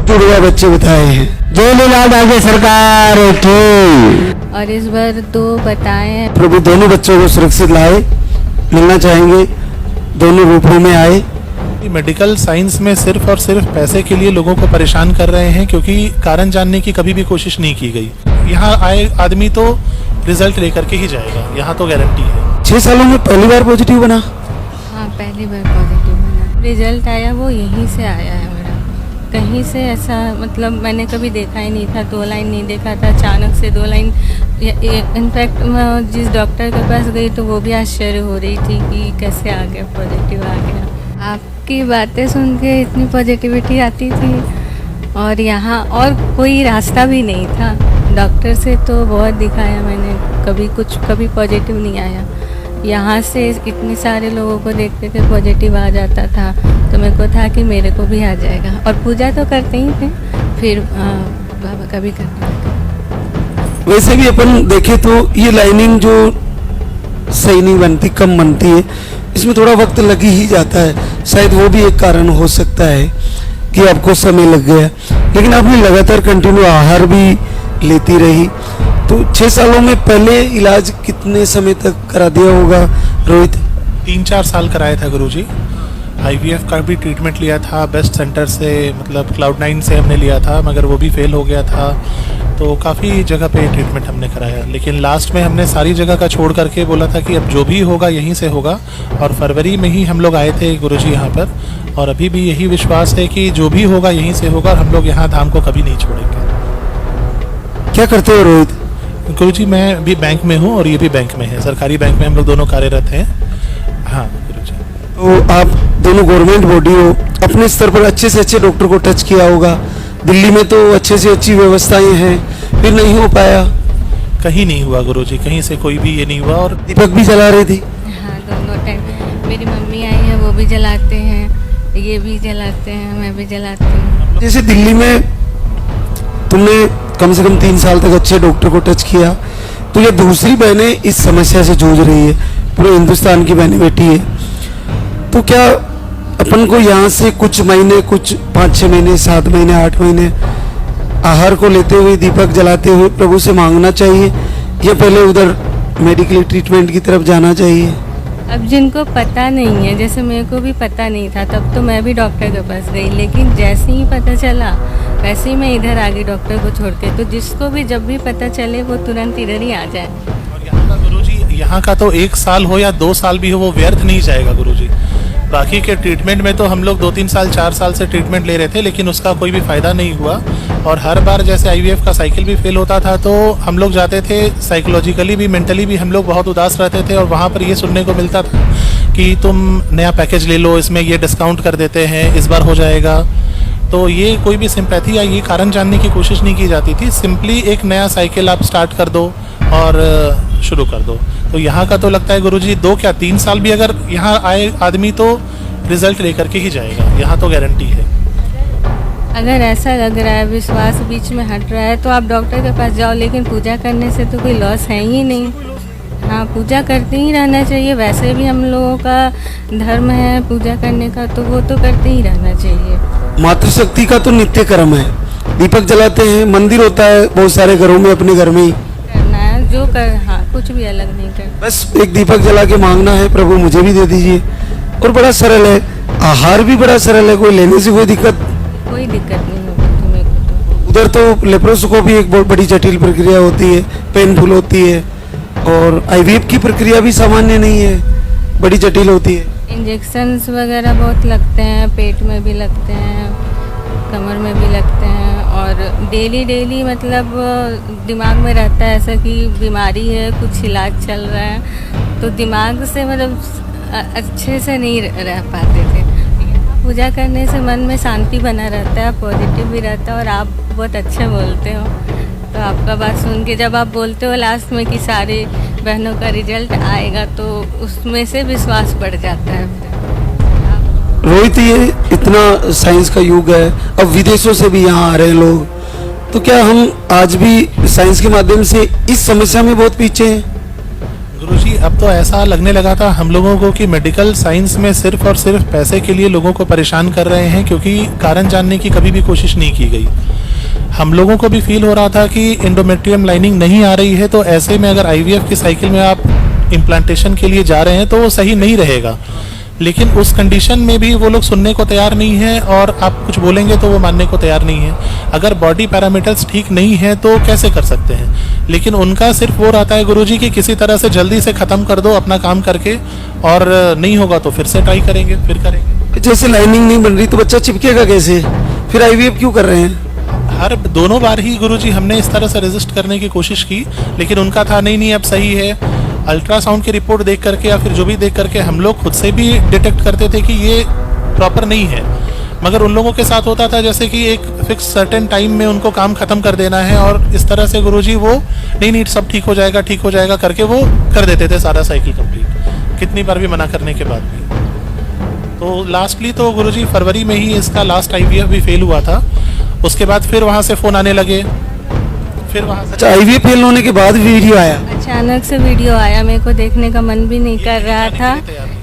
जुड़वा बच्चे बताए हैं। जय लीलाल राज्य सरकार की। और इस बार 2 बताए हैं। प्रभु दोनों बच्चों को सुरक्षित लाए, मिलना चाहेंगे, दोनों रूपों में आए। मेडिकल साइंस में सिर्फ और सिर्फ पैसे के लिए लोगों को परेशान कर रहे हैं, क्योंकि कारण जानने की कभी भी कोशिश नहीं की गई। यहाँ आए आदमी तो रिजल्ट लेकर के ही जाएगा, यहाँ तो गारंटी है। 6 सालों में पहली बार पॉजिटिव बना? हाँ, पहली बार पॉजिटिव बना। रिजल्ट आया वो यहीं से आया है मेरा, कहीं से ऐसा मतलब मैंने कभी देखा ही नहीं था। 2 लाइन नहीं देखा था, अचानक से 2 लाइन। इनफैक्ट मैं जिस डॉक्टर के पास गई तो वो भी आश्चर्य हो रही थी कि कैसे आ गया, पॉजिटिव आ गया। आपकी बातें सुन के इतनी पॉजिटिविटी आती थी, और यहाँ और कोई रास्ता भी नहीं था। डॉक्टर से तो बहुत दिखाया मैंने, कभी पॉजिटिव नहीं आया। यहाँ से इतने सारे लोगों को देखते थे पॉजिटिव आ जाता था, तो मेरे को था कि मेरे को भी आ जाएगा। और पूजा तो करते ही थे, फिर बाबा का भी करने लगे। वैसे भी अपन देखे तो ये लाइनिंग जो सही नहीं बनती, कम बनती है, इसमें थोड़ा वक्त लग ही जाता है। शायद वो भी एक कारण हो सकता है कि आपको समय लग गया, लेकिन आपने लगातार कंटिन्यू आहार भी लेती रही। तो 6 सालों में पहले इलाज कितने समय तक करा दिया होगा रोहित? 3-4 साल कराया था गुरुजी। IVF का भी ट्रीटमेंट लिया था बेस्ट सेंटर से, मतलब Cloud9 से हमने लिया था, मगर वो भी फेल हो गया था। तो काफ़ी जगह पे ट्रीटमेंट हमने कराया, लेकिन लास्ट में हमने सारी जगह का छोड़ करके बोला था कि अब जो भी होगा यहीं से होगा। और फरवरी में ही हम लोग आए थे गुरुजी यहाँ पर, और अभी भी यही विश्वास है कि जो भी होगा यहीं से होगा, और हम लोग यहाँ धाम को कभी नहीं छोड़ेंगे। क्या करते हो रोहित? गुरुजी मैं भी बैंक में हूँ और ये भी बैंक में है, सरकारी बैंक में हम लोग दोनों कार्यरत हैं। हाँ गुरुजी। तो आप दोनों गवर्नमेंट बॉडी हो, अपने स्तर पर अच्छे से अच्छे डॉक्टर को टच किया होगा। दिल्ली में तो अच्छे से अच्छी व्यवस्थाएं हैं, फिर नहीं हो पाया? कहीं नहीं हुआ गुरुजी, कहीं से कोई भी ये नहीं हुआ। और दीपक भी जला रही थी? हाँ, दोनों टाइम मेरी मम्मी आई है, वो भी जलाते हैं, ये भी जलाते हैं, मैं भी जलाती हूँ। जैसे दिल्ली में तुमने कम से कम 3 साल तक अच्छे डॉक्टर को टच किया, तो ये दूसरी बहनें इस समस्या से जूझ रही है, पूरे हिंदुस्तान की बहनें बैठी है। तो क्या अपन को यहाँ से कुछ महीने, कुछ 5-6 महीने, 7 महीने, 8 महीने आहार को लेते हुए, दीपक जलाते हुए प्रभु से मांगना चाहिए, या पहले उधर मेडिकल ट्रीटमेंट की तरफ जाना चाहिए? अब जिनको पता नहीं है, जैसे मेरे को भी पता नहीं था, तब तो मैं भी डॉक्टर के पास गई, लेकिन जैसे ही पता चला वैसे ही मैं इधर आ गई डॉक्टर को छोड़ के। तो जिसको भी जब भी पता चले वो तुरंत इधर ही आ जाए। और यहाँ का गुरुजी, यहाँ का तो 1 साल हो या 2 साल भी हो, वो व्यर्थ नहीं जाएगा गुरुजी। बाकी के ट्रीटमेंट में तो हम लोग 2-3 साल 4 साल से ट्रीटमेंट ले रहे थे, लेकिन उसका कोई भी फ़ायदा नहीं हुआ। और हर बार जैसे IVF का साइकिल भी फेल होता था, तो हम लोग जाते थे, साइकोलॉजिकली भी मेंटली भी हम लोग बहुत उदास रहते थे। और वहाँ पर ये सुनने को मिलता था कि तुम नया पैकेज ले लो, इसमें ये डिस्काउंट कर देते हैं, इस बार हो जाएगा। तो ये कोई भी सिंपैथी या ये कारण जानने की कोशिश नहीं की जाती थी। सिंपली एक नया साइकिल आप स्टार्ट कर दो और शुरू कर दो। तो यहाँ का तो लगता है गुरुजी 2 क्या 3 साल भी अगर यहाँ आए आदमी तो रिजल्ट लेकर के ही जाएगा, यहाँ तो गारंटी है। अगर ऐसा लग रहा है, विश्वास बीच में हट रहा है, तो आप डॉक्टर के पास जाओ, लेकिन पूजा करने से तो कोई लॉस है ही नहीं। हाँ, पूजा करते ही रहना चाहिए। वैसे भी हम लोगों का धर्म है पूजा करने का, तो वो तो करते ही रहना चाहिए। मातृशक्ति का तो नित्य कर्म है, दीपक जलाते हैं, मंदिर होता है बहुत सारे घरों में, अपने घर में ही करना है जो कर। हाँ, कुछ भी अलग नहीं करना, बस एक दीपक जला के मांगना है, प्रभु मुझे भी दे दीजिए। और बड़ा सरल है, आहार भी बड़ा सरल है, कोई लेने से कोई दिक्कत नहीं होगी तुम्हें तो। उधर तो लेप्रोस्कोपी एक बहुत बड़ी जटिल प्रक्रिया होती है, पेनफुल होती है, और IVF की प्रक्रिया भी सामान्य नहीं है, बड़ी जटिल होती है। इंजेक्शन्स वगैरह बहुत लगते हैं, पेट में भी लगते हैं, कमर में भी लगते हैं, और डेली मतलब दिमाग में रहता है ऐसा कि बीमारी है, कुछ इलाज चल रहा है, तो दिमाग से मतलब अच्छे से नहीं रह पाते थे। पूजा करने से मन में शांति बना रहता है, पॉजिटिव भी रहता है, और आप बहुत अच्छे बोलते हो। तो आपका बात सुन के जब आप बोलते हो लास्ट में कि सारे बहनों का रिजल्ट आएगा, तो उसमें से विश्वास बढ़ जाता है। रोहित, ये इतना साइंस का युग है, अब विदेशों से भी यहाँ आ रहे हैं लोग, तो क्या हम आज भी साइंस के माध्यम से इस समस्या में बहुत पीछे हैं? गुरुजी अब तो ऐसा लगने लगा था हम लोगों को कि मेडिकल साइंस में सिर्फ और सिर्फ पैसे के लिए लोगों को परेशान कर रहे हैं, क्योंकि कारण जानने की कभी भी कोशिश नहीं की गई। हम लोगों को भी फील हो रहा था कि एंडोमेट्रियम लाइनिंग नहीं आ रही है, तो ऐसे में अगर आईवीएफ की साइकिल में आप इम्प्लांटेशन के लिए जा रहे हैं तो वो सही नहीं रहेगा। लेकिन उस कंडीशन में भी वो लोग सुनने को तैयार नहीं है, और आप कुछ बोलेंगे तो वो मानने को तैयार नहीं है। अगर बॉडी पैरामीटर्स ठीक नहीं है तो कैसे कर सकते हैं? लेकिन उनका सिर्फ वो रहता है गुरुजी कि किसी तरह से जल्दी से ख़त्म कर दो अपना काम करके, और नहीं होगा तो फिर से ट्राई करेंगे, फिर करेंगे। जैसे लाइनिंग नहीं बन रही तो बच्चा चिपकेगा कैसे? फिर आईवीएफ क्यों कर रहे हैं? हर दोनों बार ही गुरुजी हमने इस तरह से रेजिस्ट करने की कोशिश की, लेकिन उनका था नहीं अब सही है। अल्ट्रासाउंड की रिपोर्ट देख करके या फिर जो भी देख करके हम लोग खुद से भी डिटेक्ट करते थे कि ये प्रॉपर नहीं है, मगर उन लोगों के साथ होता था जैसे कि एक फिक्स सर्टेन टाइम में उनको काम खत्म कर देना है, और इस तरह से गुरुजी वो नहीं सब ठीक हो जाएगा करके वो कर देते थे सारा साइकिल कंप्लीट, कितनी बार भी मना करने के बाद भी। तो लास्टली तो गुरुजी फरवरी में ही इसका लास्ट आईवीएफ भी फेल हुआ था। उसके बाद फिर वहाँ से फ़ोन आने लगे, फिर वहाँ से अच्छा, आईवीएफ फेल होने के बाद वीडियो आया? अचानक से वीडियो आया, मेरे को देखने का मन भी नहीं कर रहा था।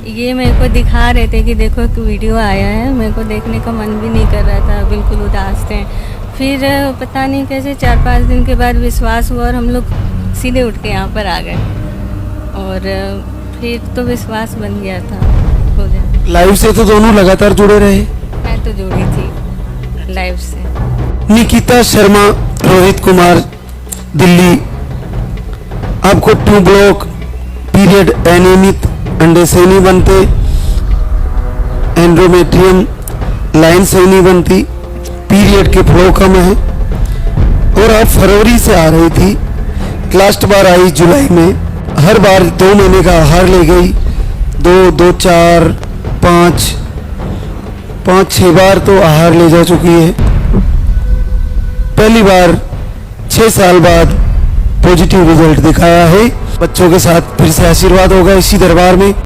ये मेरे को दिखा रहे थे कि देखो एक वीडियो आया है, मेरे को देखने का मन भी नहीं कर रहा था, बिल्कुल उदास थे। फिर पता नहीं कैसे 4-5 दिन के बाद विश्वास हुआ और हम लोग सीधे उठ के यहाँ पर आ गए, और फिर तो विश्वास बन गया था, हो गया। लाइव से तो दोनों लगातार जुड़े रहे? मैं तो जुड़ी थी लाइव से। निकिता शर्मा, रोहित कुमार, दिल्ली। आपको 2 ब्लॉक पीरियड अनियमित अंडे सही नहीं बनते, एंडोमेट्रियम लाइन सही नहीं बनती, पीरियड के फ्लो कम है, और आप फरवरी से आ रही थी, लास्ट बार आई जुलाई में। हर बार 2 महीने का आहार ले गई, 2, 4, 5-6 बार तो आहार ले जा चुकी है। पहली बार 6 साल बाद पॉजिटिव रिजल्ट दिखाया है। बच्चों के साथ फिर से आशीर्वाद होगा इसी दरबार में।